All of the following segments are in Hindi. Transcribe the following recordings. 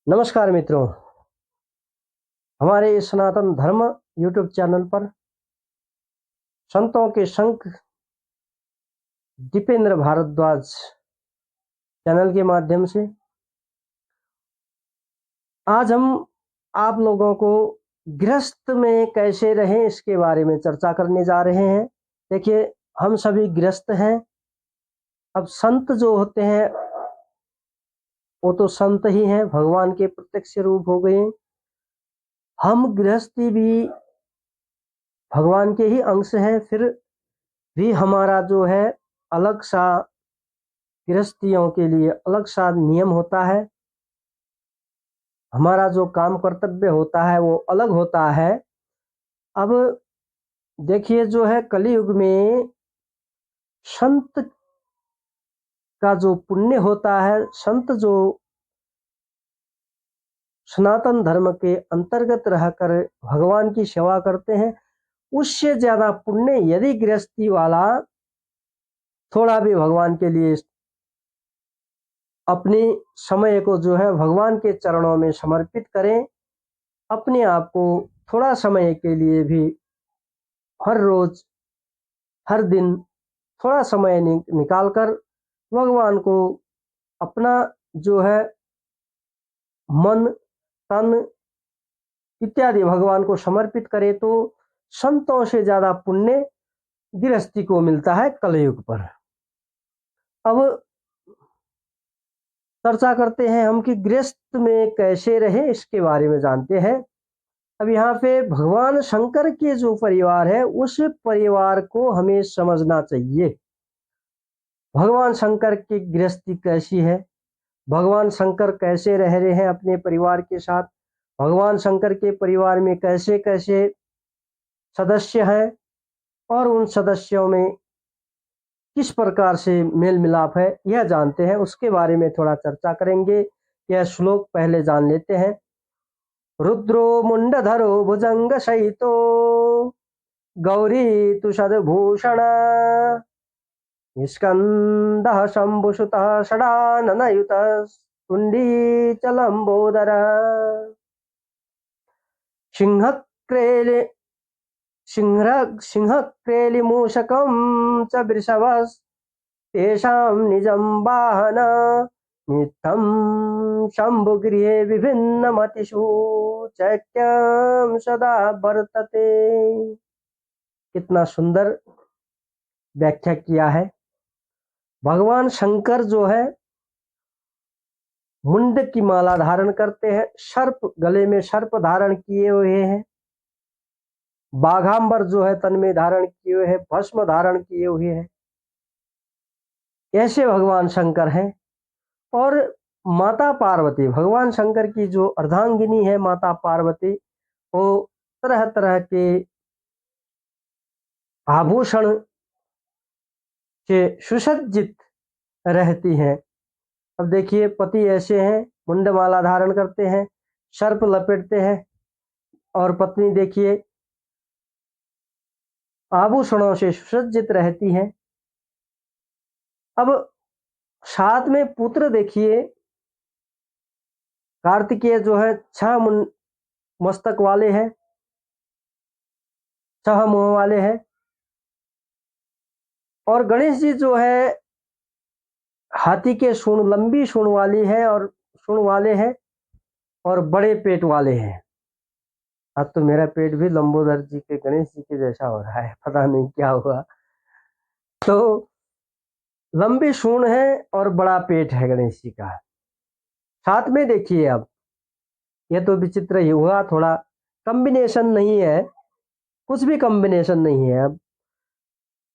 नमस्कार मित्रों, हमारे सनातन धर्म यूट्यूब चैनल पर संतों के संत दीपेंद्र भारद्वाज चैनल के माध्यम से आज हम आप लोगों को गृहस्थ में कैसे रहें इसके बारे में चर्चा करने जा रहे हैं। देखिए, हम सभी गृहस्थ हैं। अब संत जो होते हैं वो तो संत ही हैं, भगवान के प्रत्यक्ष रूप हो गए। हम गृहस्थी भी भगवान के ही अंश हैं। फिर भी हमारा जो है अलग सा गृहस्थियों के लिए अलग सा नियम होता है। हमारा जो काम कर्तव्य होता है वो अलग होता है। अब देखिए, जो है कलयुग में संत का जो पुण्य होता है, संत जो सनातन धर्म के अंतर्गत रहकर भगवान की सेवा करते हैं, उससे ज्यादा पुण्य यदि गृहस्थी वाला थोड़ा भी भगवान के लिए अपनी समय को जो है भगवान के चरणों में समर्पित करें, अपने आप को थोड़ा समय के लिए भी हर रोज हर दिन थोड़ा समय निकाल कर भगवान को अपना जो है मन तन इत्यादि भगवान को समर्पित करे तो संतों से ज्यादा पुण्य गृहस्थी को मिलता है कलयुग पर। अब चर्चा करते हैं हम कि गृहस्थ में कैसे रहे, इसके बारे में जानते हैं। अब यहाँ पे भगवान शंकर के जो परिवार है उस परिवार को हमें समझना चाहिए। भगवान शंकर की गृहस्थी कैसी है, भगवान शंकर कैसे रह रहे हैं अपने परिवार के साथ, भगवान शंकर के परिवार में कैसे कैसे सदस्य हैं और उन सदस्यों में किस प्रकार से मेल मिलाप है, यह जानते हैं। उसके बारे में थोड़ा चर्चा करेंगे। यह श्लोक पहले जान लेते हैं। रुद्रो मुंडधरो भुजंग सहितो गौरी तुषदभूषण स्कंदः शंभुसुतः षडाननयुतः कुण्डीचलम्बोदरः सिंहक्रेलिमूषकं च वृषभस्तेषां निजं वाहन नित्यं शम्भुगृहे विभिन्नमतिषु चैत्यं सदा वर्तते। कितना सुंदर व्याख्या किया है। भगवान शंकर जो है मुंड की माला धारण करते हैं, सर्प गले में सर्प धारण किए हुए हैं, बाघांबर जो है तन में धारण किए हुए हैं, भस्म धारण किए हुए हैं। ऐसे भगवान शंकर हैं। और माता पार्वती, भगवान शंकर की जो अर्धांगिनी है माता पार्वती, वो तरह तरह के आभूषण से सुसज्जित रहती हैं। अब देखिए, पति ऐसे हैं, मुंडमाला धारण करते हैं, सर्प लपेटते हैं, और पत्नी देखिए आभूषणों से सुसज्जित रहती हैं। अब साथ में पुत्र देखिए, कार्तिकेय जो है 6 मस्तक वाले हैं, 6 मुंह वाले हैं, और गणेश जी जो है हाथी के सूंड, लंबी सूंड वाली है और सूंड वाले हैं और बड़े पेट वाले हैं। अब तो मेरा पेट भी लंबोदर जी के, गणेश जी के जैसा हो रहा है, पता नहीं क्या हुआ। तो लंबी सूंड है और बड़ा पेट है गणेश जी का। साथ में देखिए, अब ये तो विचित्र ही हुआ, थोड़ा कॉम्बिनेशन नहीं है, कुछ भी कॉम्बिनेशन नहीं है। अब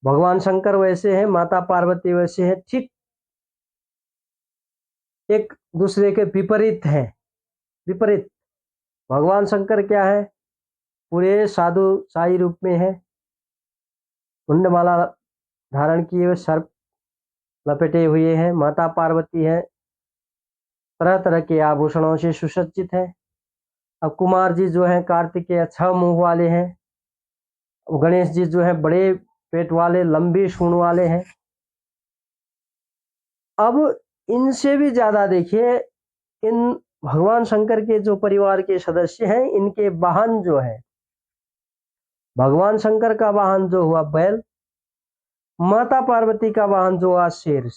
भगवान शंकर वैसे हैं, माता पार्वती वैसे हैं, ठीक एक दूसरे के विपरीत है। विपरीत भगवान शंकर क्या है, पूरे साधु साई रूप में है, मुंडमाला धारण किए हुए, सर्प लपेटे हुए हैं। माता पार्वती है, तरह तरह के आभूषणों से सुसज्जित है। अब कुमार जी जो है कार्तिकेय 6 मुंह वाले हैं, गणेश जी जो है बड़े पेट वाले, लंबी सूंड वाले हैं। अब इनसे भी ज्यादा देखिए, इन भगवान शंकर के जो परिवार के सदस्य हैं, इनके वाहन जो है, भगवान शंकर का वाहन जो हुआ बैल, माता पार्वती का वाहन जो हुआ शेर,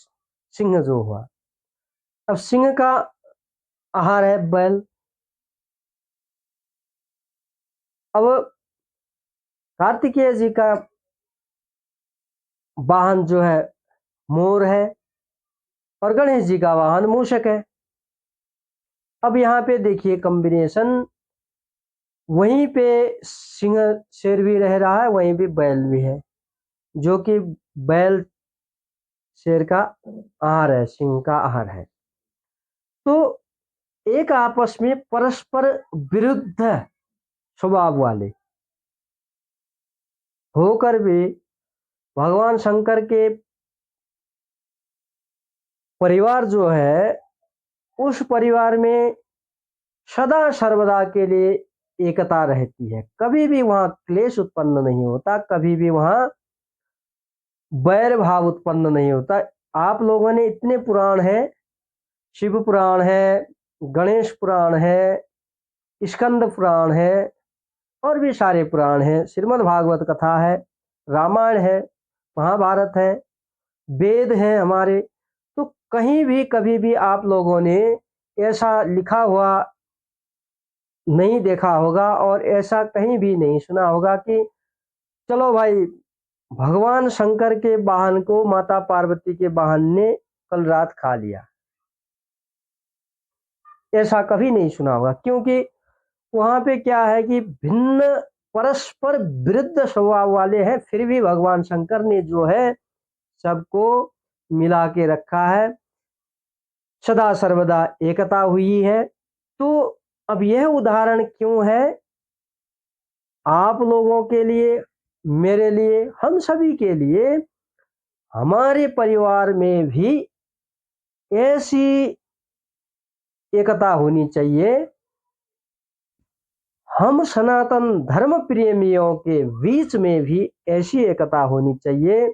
सिंह जो हुआ। अब सिंह का आहार है बैल। अब कार्तिकेय जी का वाहन जो है मोर है, और गणेश जी का वाहन मूषक है। अब यहाँ पे देखिए कॉम्बिनेशन, वहीं पे सिंह शेर भी रह रहा है, वहीं पे बैल भी है, जो कि बैल शेर का आहार है, सिंह का आहार है। तो एक आपस में परस्पर विरुद्ध स्वभाव वाले होकर भी भगवान शंकर के परिवार जो है, उस परिवार में सदा सर्वदा के लिए एकता रहती है। कभी भी वहां क्लेश उत्पन्न नहीं होता, कभी भी वहां वैर भाव उत्पन्न नहीं होता। आप लोगों ने इतने पुराण हैं, शिव पुराण है, गणेश पुराण है, स्कंद पुराण है, और भी सारे पुराण हैं, श्रीमद् भागवत कथा है, रामायण है, महाभारत है, वेद हैं हमारे। तो कहीं भी कभी भी आप लोगों ने ऐसा लिखा हुआ नहीं देखा होगा, और ऐसा कहीं भी नहीं सुना होगा कि चलो भाई भगवान शंकर के वाहन को माता पार्वती के वाहन ने कल रात खा लिया। ऐसा कभी नहीं सुना होगा, क्योंकि वहां पे क्या है कि भिन्न परस्पर विरुद्ध स्वभाव वाले हैं, फिर भी भगवान शंकर ने जो है सबको मिला के रखा है, सदा सर्वदा एकता हुई है। तो अब यह उदाहरण क्यों है आप लोगों के लिए, मेरे लिए, हम सभी के लिए, हमारे परिवार में भी ऐसी एकता होनी चाहिए। हम सनातन धर्म प्रेमियों के बीच में भी ऐसी एकता होनी चाहिए।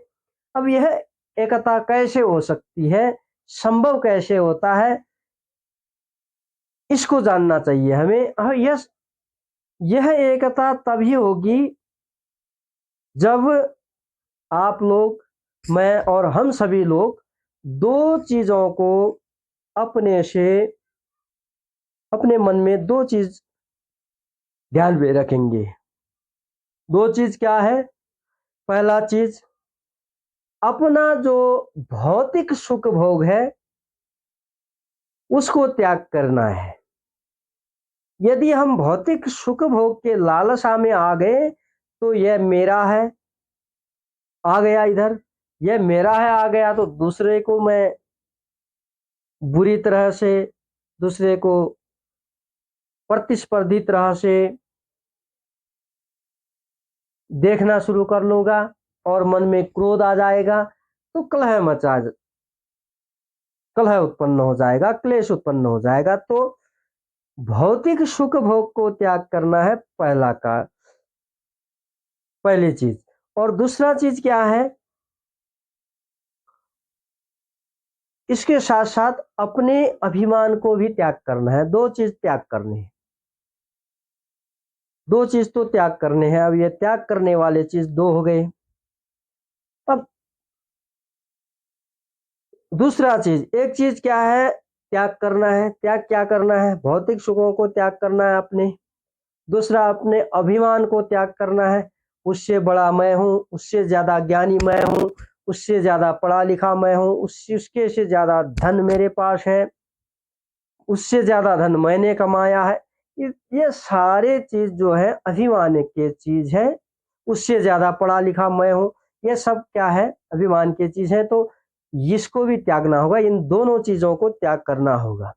अब यह एकता कैसे हो सकती है, संभव कैसे होता है, इसको जानना चाहिए हमें। यह एकता तभी होगी जब आप लोग, मैं और हम सभी लोग दो चीजों को अपने से, अपने मन में दो चीज ध्यान में रखेंगे। दो चीज क्या है? पहला चीज, अपना जो भौतिक सुख भोग है उसको त्याग करना है। यदि हम भौतिक सुख भोग के लालसा में आ गए तो यह मेरा है, आ गया इधर, यह मेरा है आ गया, तो दूसरे को मैं बुरी तरह से, दूसरे को प्रतिस्पर्धी तरह से देखना शुरू कर लूंगा, और मन में क्रोध आ जाएगा, तो कलह उत्पन्न हो जाएगा, क्लेश उत्पन्न हो जाएगा। तो भौतिक सुख भोग को त्याग करना है पहली चीज। और दूसरा चीज क्या है? इसके साथ साथ अपने अभिमान को भी त्याग करना है। दो चीज त्याग करनी है, दो चीज तो त्याग करने हैं। अब ये त्याग करने वाले चीज दो हो गए। अब दूसरा चीज, एक चीज क्या है त्याग करना है? त्याग क्या करना है? भौतिक सुखों को त्याग करना है अपने। दूसरा, अपने अभिमान को त्याग करना है। उससे बड़ा मैं हूँ, उससे ज्यादा ज्ञानी मैं हूँ, उससे ज्यादा पढ़ा लिखा मैं हूँ, उसके से ज्यादा धन मेरे पास है, उससे ज्यादा धन मैंने कमाया है। ये सारे चीज जो है अभिमान के चीज है। उससे ज्यादा पढ़ा लिखा मैं हूँ, ये सब क्या है? अभिमान की चीज है। तो इसको भी त्यागना होगा, इन दोनों चीजों को त्याग करना होगा।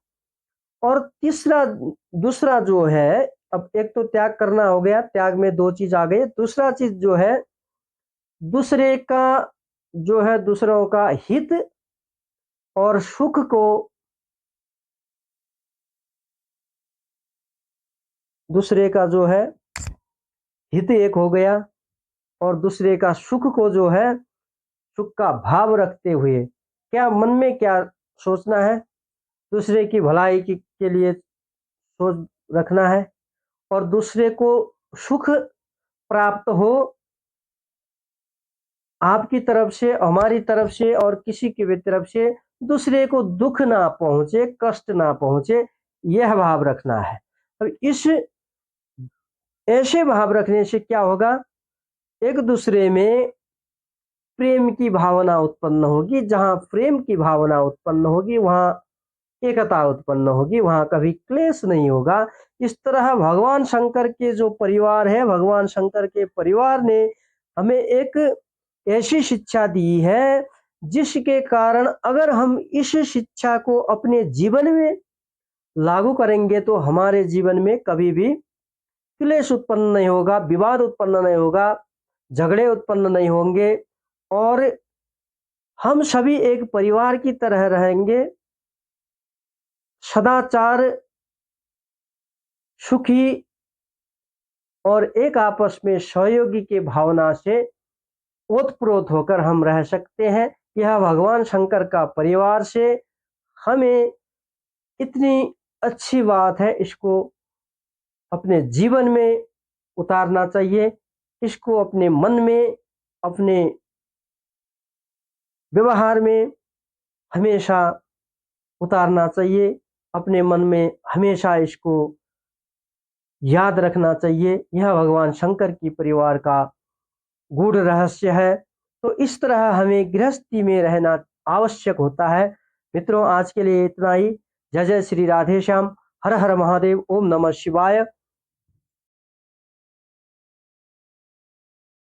और तीसरा, दूसरा जो है, अब एक तो त्याग करना हो गया, त्याग में दो चीज आ गई। दूसरा चीज जो है, दूसरे का जो है, दूसरों का हित और सुख को, दूसरे का जो है हित एक हो गया, और दूसरे का सुख को जो है, सुख का भाव रखते हुए, क्या मन में क्या सोचना है? दूसरे की भलाई के लिए सोच रखना है और दूसरे को सुख प्राप्त हो आपकी तरफ से, हमारी तरफ से और किसी की भी तरफ से दूसरे को दुख ना पहुँचे, कष्ट ना पहुँचे, यह भाव रखना है। अब इस ऐसे भाव रखने से क्या होगा, एक दूसरे में प्रेम की भावना उत्पन्न होगी, जहाँ प्रेम की भावना उत्पन्न होगी वहाँ एकता उत्पन्न होगी, वहाँ कभी क्लेश नहीं होगा। इस तरह भगवान शंकर के जो परिवार है, भगवान शंकर के परिवार ने हमें एक ऐसी शिक्षा दी है जिसके कारण अगर हम इस शिक्षा को अपने जीवन में लागू करेंगे तो हमारे जीवन में कभी भी क्लेश उत्पन्न नहीं होगा, विवाद उत्पन्न नहीं होगा, झगड़े उत्पन्न नहीं होंगे और हम सभी एक परिवार की तरह रहेंगे, सदाचार, सुखी और एक आपस में सहयोगी की भावना से ओतप्रोत होकर हम रह सकते हैं। यह भगवान शंकर का परिवार से हमें इतनी अच्छी बात है, इसको अपने जीवन में उतारना चाहिए, इसको अपने मन में, अपने व्यवहार में हमेशा उतारना चाहिए, अपने मन में हमेशा इसको याद रखना चाहिए। यह भगवान शंकर की परिवार का गूढ़ रहस्य है। तो इस तरह हमें गृहस्थी में रहना आवश्यक होता है। मित्रों, आज के लिए इतना ही। जय जय श्री राधे श्याम। हर हर महादेव। ओम नमः शिवाय।